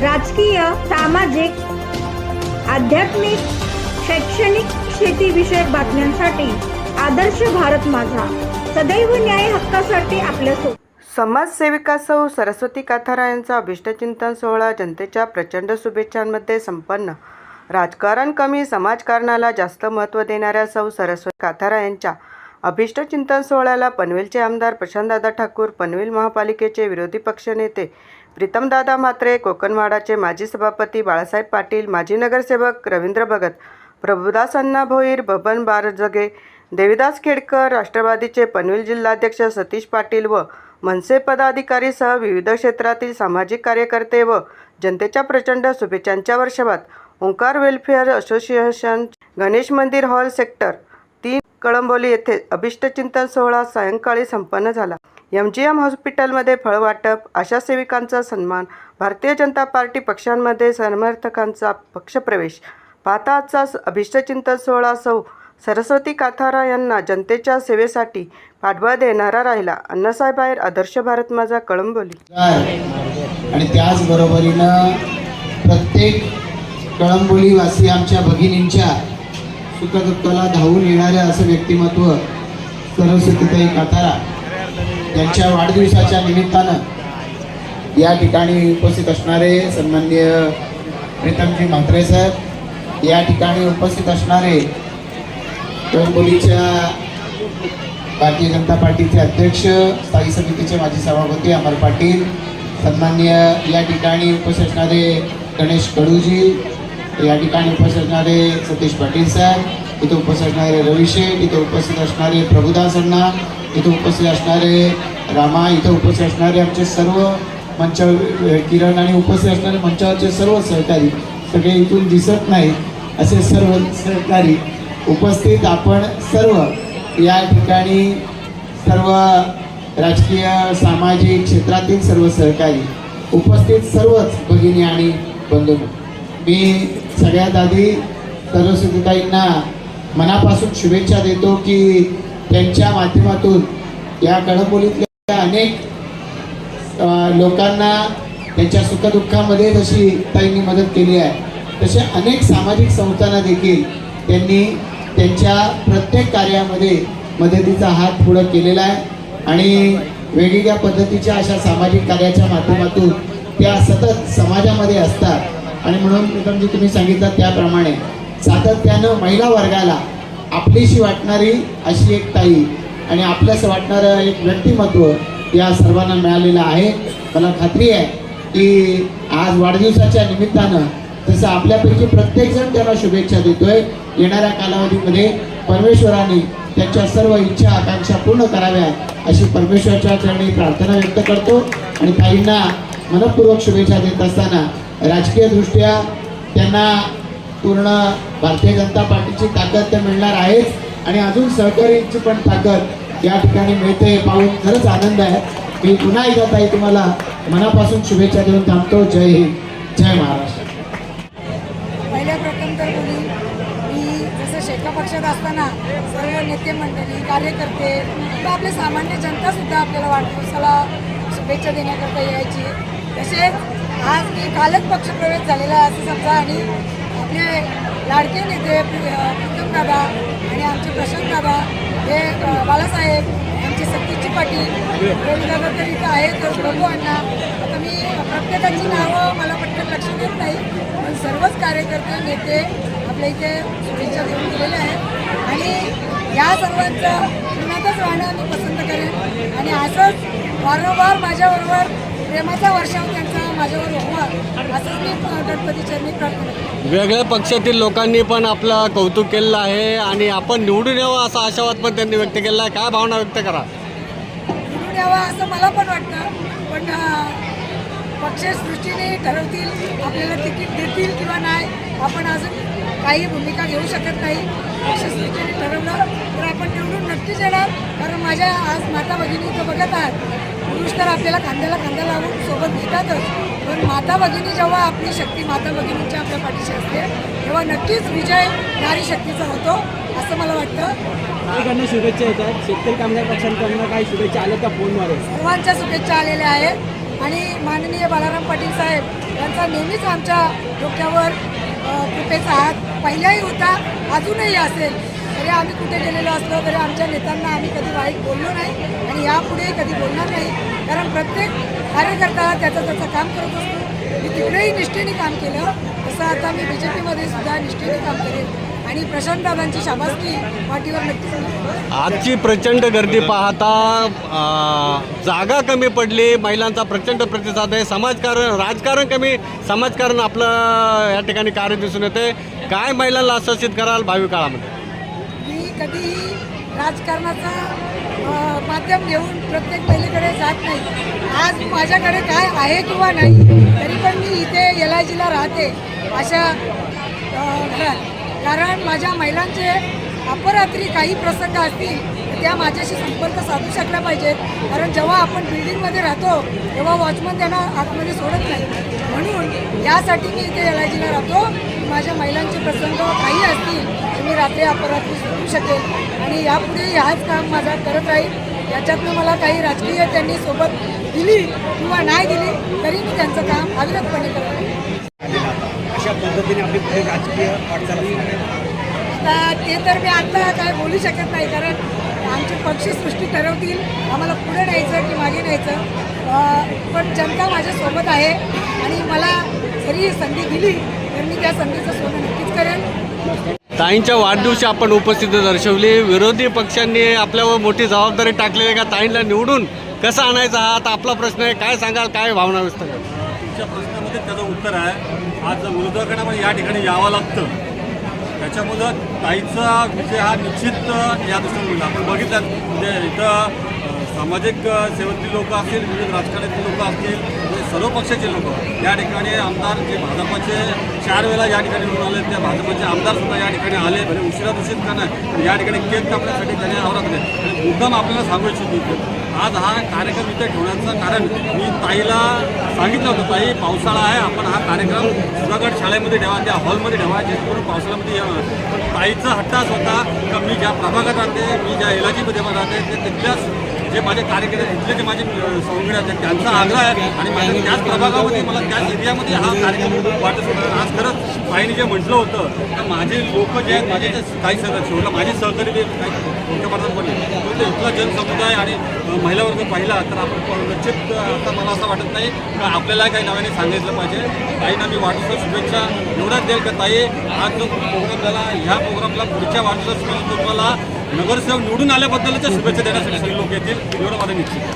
राजकीय, सामाजिक, आध्यात्मिक, शैक्षणिक, शेतीविषयक बातम्यांसाठी आदर्श भारत माझा, सदैव न्याय हक्कासाठी आपल्यासोबत. समाजसेविका सौ सरस्वती काथारा यांचा अभिष्टचिंतन सोहळा जनतेच्या प्रचंड शुभेच्छांमध्ये संपन्न. राजकारण कमी, समाजकारणाला जास्त महत्त्व देणाऱ्या सौ सरस्वती काथारा यांच्या अभिष्टचिंतन सोहळ्याला पनवेलचे आमदार प्रशांतदादा ठाकूर, पनवेल महापालिकेचे विरोधी पक्षनेते प्रीतमदादा म्हात्रे, कोकणवाडाचे माजी सभापती बाळासाहेब पाटील, माजी नगरसेवक रवींद्र भगत, प्रभुदास अण्णा भोईर, बबन बारजगे, देवीदास खेडकर, राष्ट्रवादीचे पनवेल जिल्हाध्यक्ष सतीश पाटील व मनसे पदाधिकारीसह विविध क्षेत्रातील सामाजिक कार्यकर्ते व जनतेच्या प्रचंड शुभेच्छांच्या वर्षावात ओंकार वेलफेअर असोसिएशन, गणेश मंदिर हॉल, सेक्टर 3, कळंबोली येथे अभिष्टचिंतन सोहळा सायंकाळी संपन्न झाला. MGM हॉस्पिटलमध्ये फळवाटप, आशा सेविकांचा सन्मान, भारतीय जनता पार्टी पक्षांमध्ये समर्थकांचा पक्षप्रवेश पाहता आजचा अभिष्टचिंतन सोहळा सौ सरस्वती काथारा यांना जनतेच्या सेवेसाठी पाठबळ देणारा राहिला. अण्णासाहेब आहेर, आदर्श भारत माझा, कळंबोली. आणि त्याचबरोबरीनं प्रत्येक कळंबोलीवासी आमच्या भगिनींच्या सुखदुःखाला धावून येणारं असं व्यक्तिमत्व सरस्वतीताई काथारा यांच्या वाढदिवसाच्या निमित्तानं या ठिकाणी उपस्थित असणारे सन्माननीय प्रीतमजी म्हात्रे साहेब, या ठिकाणी उपस्थित असणारे कळंबोलीच्या भारतीय जनता पार्टीचे अध्यक्ष, स्थायी समितीचे माजी सभापती अमर पाटील, सन्माननीय या ठिकाणी उपस्थित असणारे गणेश कडूजी, या ठिकाणी उपस्थित असणारे सतीश पाटील साहेब, इथे उपस्थित असणारे रवी शेठ, इथे उपस्थित असणारे प्रभुदास अण्णा, इथे उपस्थित असणारे रामा, इथे उपस्थित असणारे आमचे सर्व मंच किरण आणि उपस्थित असणारे मंचावरचे सर्व सहकारी, सगळे इथून दिसत नाही असे सर्व सहकारी उपस्थित, आपण सर्व या ठिकाणी सर्व राजकीय, सामाजिक क्षेत्रातील सर्व सहकारी उपस्थित, सर्वच भगिनी आणि बंधू, मी सगळ्यात आधी सरस्वतीताईंना मनापासून शुभेच्छा देतो की त्यांच्या माध्यमातून या कळंबोलीतल्या अनेक लोकांना त्यांच्या सुखदुःखामध्ये जशी ताईंनी मदत केली आहे, तसे अनेक सामाजिक संस्थांना देखील त्यांनी त्यांच्या प्रत्येक कार्यामध्ये मदतीचा हात पुढं केलेला आहे आणि वेगवेगळ्या पद्धतीच्या अशा सामाजिक कार्याच्या माध्यमातून त्या सतत समाजामध्ये असतात आणि म्हणून प्रीतमजी तुम्ही सांगितलं त्याप्रमाणे सातत्यानं महिला वर्गाला आपलीशी वाटणारी अशी एक ताई आणि आपलंसं वाटणारं एक व्यक्तिमत्व या सर्वांना मिळालेलं आहे. मला खात्री आहे की आज वाढदिवसाच्या निमित्तानं तसं आपल्यापैकी प्रत्येकजण त्यांना शुभेच्छा देतोय. येणाऱ्या कालावधीमध्ये परमेश्वराने त्यांच्या सर्व इच्छा आकांक्षा पूर्ण कराव्यात अशी परमेश्वराच्या चरणी प्रार्थना व्यक्त करतो आणि ताईंना मनपूर्वक शुभेच्छा देत असताना राजकीयदृष्ट्या त्यांना पूर्ण भारतीय जनता पार्टीची ताकद तर मिळणार आहेच आणि अजून सहकारीची पण ताकद या ठिकाणी मिळते पाहून खरंच आनंद आहे. मी पुन्हा एकदा ताई तुम्हाला मनापासून शुभेच्छा देऊन थांबतो. जय हिंद, जय महाराष्ट्र. पहिल्या प्रथम तर बोली मी जसं शेका पक्षात असताना सर्व नेते मंडळी, कार्यकर्ते किंवा आपले सामान्य जनतासुद्धा आपल्याला वाढदिवसाला शुभेच्छा देण्याकरता यायची. तसेच आज मी कालच पक्षप्रवेश झालेला आहे असं समजा आणि आपले लाडके नेते प्रीतमदादा आणि आमचे प्रशांतदादा, हे बाळासाहेब, आमचे सतीशजी पाटील, रवीदादा तर इथं आहेत, प्रभू अण्णा. आता मी प्रत्येकाची नावं मला पटकन लक्षात येत नाही, पण सर्वच कार्यकर्ते, नेते आपल्या इथे शुभेच्छा देऊन दिलेले आहेत आणि या सर्वांचं पुण्यातच राहणं मी पसंत करेन आणि असंच वारंवार माझ्याबरोबर प्रेमाचा वर्षाव त्यांचा माझ्यावर व्हावा असंच मी गणपतीचरणी प्रार्थना करते. वेगळ्या पक्षातील लोकांनी पण आपलं कौतुक केलेलं आहे आणि आपण निवडून यावं असा आशावाद पण त्यांनी व्यक्त केला आहे. काय भावना व्यक्त करा? निवडून यावा असं मला पण वाटतं, पण पक्षसृष्टीने ठरवतील, आपल्याला तिकीट देतील किंवा नाही आपण अजून काही भूमिका घेऊ शकत नाही. पक्षसृष्टीने ठरवलं तर आपण निवडून नक्कीच येणार, कारण माझ्या आज माता भगिनी तो बघत आहात. पुरुष तर आपल्याला खांद्याला खांदा लावून सोबत घेतातच, पण माता भगिनी जेव्हा आपली शक्ती माता भगिनींच्या आपल्या पाठीशी असते तेव्हा नक्कीच विजय नारी शक्तीचा होतो असं मला वाटतं. शुभेच्छा येतात. शेतकरी कामगार पक्षांकडून काही शुभेच्छा आल्या का फोनवर? सर्वांच्या शुभेच्छा आलेल्या आहेत आणि माननीय बाळाराम पाटील साहेब यांचा नेहमीच आमच्या डोक्यावर कृपेचा हात पहिल्याही होता, अजूनही असेल. तरी आम्ही कुठे गेलेलो असलो तरी आमच्या नेत्यांना आम्ही कधी वाईट बोललो नाही आणि यापुढेही कधी बोलणार नाही. कारण प्रत्येक कार्यकर्ता त्याचं काम करत असतो. मी तिकडेही निष्ठेने काम केलं, तसं आता मी BJPमध्ये सुद्धा निष्ठेने काम करेन आणि प्रशांतदादांची शाबासकी पाठीवर नक्कीच मिळेल. आजची प्रचंड गर्दी पाहता जागा कमी पडली, महिलांचा प्रचंड प्रतिसाद आहे, राजकारण कमी, समाजकारण आपलं या ठिकाणी कार्य दिसून येते. काय महिलांना आश्वासित कराल भावी काळामध्ये? मी कधीही राजकारणाचा माध्यम घेऊन प्रत्येक महिलेकडे जात नाही. आज माझ्याकडे काय आहे किंवा नाही, तरी पण मी इथे LIGला राहते अशा घरात. कारण माझ्या महिलांचे अपरात्री काही प्रसंग असतील तर त्या माझ्याशी संपर्क साधू शकला पाहिजेत. कारण जेव्हा आपण बिल्डिंगमध्ये राहतो तेव्हा वॉचमन त्यांना आतमध्ये सोडत नाही. म्हणून यासाठी मी इथे LIGला राहतो. माझ्या महिलांचे प्रसंग काही असतील तर मी रात्री अपरात्री सोडू शकेल आणि यापुढे ह्याच काम माझा करत राहील. याच्यातनं मला काही राजकीय त्यांनी सोबत दिली किंवा नाही दिली तरी मी त्यांचं काम अविरतपणे करत राहील. अशा पद्धतीने आपली पुढे राजकीय वाटचाल आता ते तर मी आता काय बोलू शकत नाही. कारण आमची पक्षसृष्टी ठरवतील आम्हाला पुढे न्यायचं की मागे न्यायचं. पण जनता माझ्यासोबत आहे आणि मला जरी ही संधी दिली तर मी त्या संधीचं सोनं नक्कीच करेन. ताईंच्या वाढदिवशी आपण उपस्थिती दर्शवली. विरोधी पक्षांनी आपल्यावर मोठी जबाबदारी टाकलेली आहे का ताईंना निवडून कसं आणायचा हा आता आपला प्रश्न आहे. काय सांगाल, काय भावना व्यक्त कराल? तुमच्या प्रश्नामध्ये त्याचं उत्तर आहे. आज विरोधकांना पण या ठिकाणी यावं लागतं. त्याच्यामुळं ताईचा विजय हा निश्चित या दृष्टीने होईल. आपण बघितलं म्हणजे इथं सामाजिक सेवेतली लोक असतील, विविध राजकारणातली लोक असतील, म्हणजे सर्व पक्षाचे लोक या ठिकाणी आमदार जे भाजपाचे 4 वेळा या ठिकाणी निवडून आले, त्या भाजपाचे आमदारसुद्धा या ठिकाणी आले. भले उशिरा दूषित का नाही, या ठिकाणी केक कापण्यासाठी त्यांनी आवडत नाही. आणि मुद्दाम आपल्याला सांगू इच्छितो आज हा कार्यक्रम इथे ठेवण्याचं कारण मी ताईला सांगितलं होतं, ताई पावसाळा आहे, आपण हा कार्यक्रम सुधागड शाळेमध्ये ठेवा, त्या हॉलमध्ये ठेवा, जेणेकरून पावसाळ्यामध्ये येणार. पण ताईचा हट्ट असा होता का मी ज्या प्रभागात राहते, मी ज्या LIGमध्ये राहते, ते तिथल्याच जे माझे कार्यकर्ते तिथले जे माझे सौंगडे आहेत त्यांचा आग्रह आहे आणि माझ्या त्याच प्रभागामध्ये मला त्याच एरियामध्ये हा कार्यक्रम वाटत होता. आज खरंच ताईने जे म्हटलं होतं तर माझे लोक जे आहेत, माझे जे काही शेवटला माझे सहकारी जे काही मोठ्या प्रमाणात बनले तर ते इथला जनसमुदाय आणि महिला वर्ग पाहिला तर आपण निश्चित आता मला असं वाटत नाही का आपल्याला काही नव्याने सांगितलं पाहिजे. ताईंना मी वाढदिवस शुभेच्छा एवढ्याच देईल का ताई आज जो प्रोग्राम झाला ह्या प्रोग्रामला पुढच्या वाढदिवस तुम्हाला नगरसेवक निवडून आल्याबद्दलच्या शुभेच्छा देण्यासाठी सगळे लोक येतील एवढं माझं निश्चित.